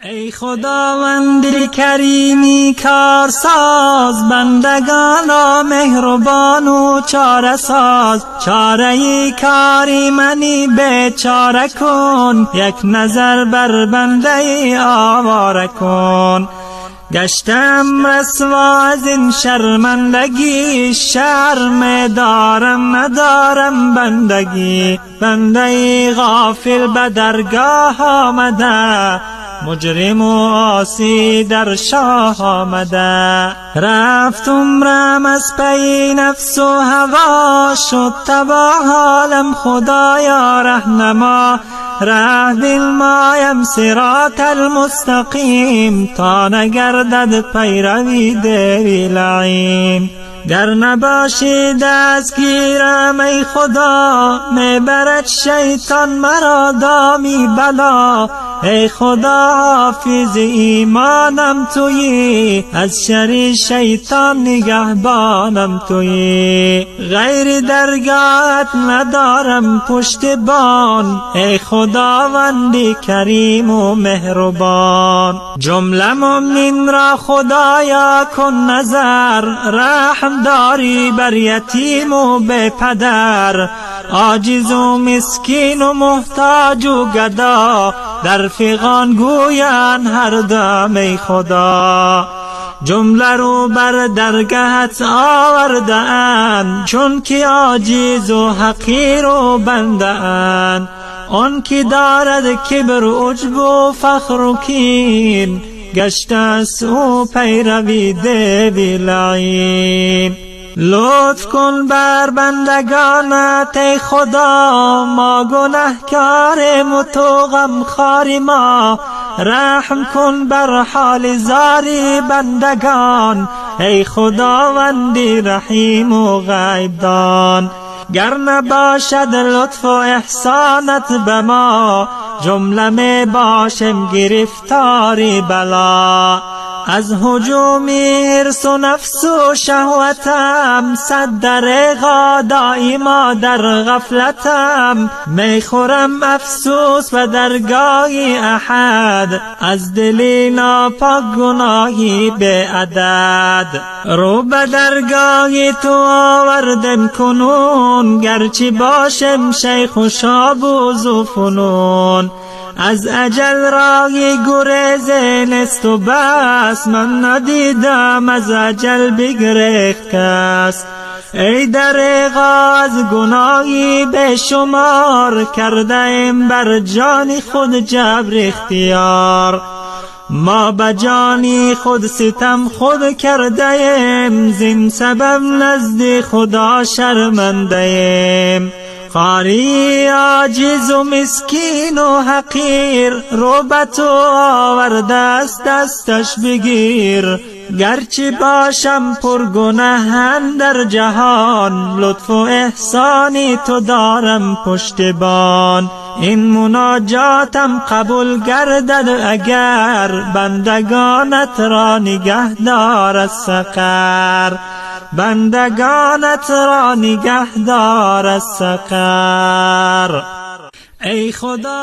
ای خداوند کریمی کارساز، بندگان را مهربان و چاره ساز. چاره کاری منی بیچاره کن، یک نظر بر بنده آواره کن. گشتم رسوا از این شرمندگی، شرم دارم ندارم بندگی. بنده غافل به درگاه آمده، مجرم و عاصی در شاه آمده. رفت عمرم از پی نفس و هوا، شد تباه حالم خدایا رهنما. ره بالمایم صراط المستقیم، تا نگردد پیروی دیوی لعین. گر نباشی دستگیرم ای خدا، میبرد شیطان مرا دامی بلا. ای خدا حافظ ایمانم تویی، از شر شیطان نگهبانم تویی. غیر درگاهت ندارم پشتبان، ای خداوند کریم و مهربان. جمله مؤمن را خدایا کن نظر، رحم داری بر یتیم و بی پدر. عاجز و مسکین و محتاج و گدا، در فغان گویند هر دم ای خدا. جمله رو بر درگهت آورده اند، چون که عاجز و حقیر و بنده اند. آن که دارد کبر و عجب و فخر و کین، گشته است او پیروی دیوی لعین. لطف کن بر بندگانت ای خدا، ما گنهکاریم و تو غمخوار ما. رحم کن بر حال زاری بندگان، ای خداوندی رحیم و غیب دان. گر نباشد لطف و احسانت به ما، جمله می باشم گرفتاری بلا. از هجوم حرص و نفس و شهوتم، صد دریغا دایما در غفلتم. می خورم افسوس به درگاه احد، از دل ناپاک گناهی بی عدد. رو به درگاه تو آوردم کنون، گرچه باشم شیخ و شاب و ذوفنون. از اجل راهی گریز نیست و بس، من ندیدم از اجل بگریخت کس. ای دریغا از گناهی به شمار، کرده ایم بر جان خود جبر اختیار. ما به جانی خود ستم خود کرده ایم، زین سبب نزد خدا شرمنده ایم. خاری عاجز و مسکین و حقیر، رو به تو آورده است دستش بگیر. گرچه باشم پرگناه در جهان، لطف و احسانی تو دارم پشتبان. این مناجاتم قبول گردد اگر، بندگانت را نگه دار از سقر. بندگانت را نگه دار از سقر. ای خدا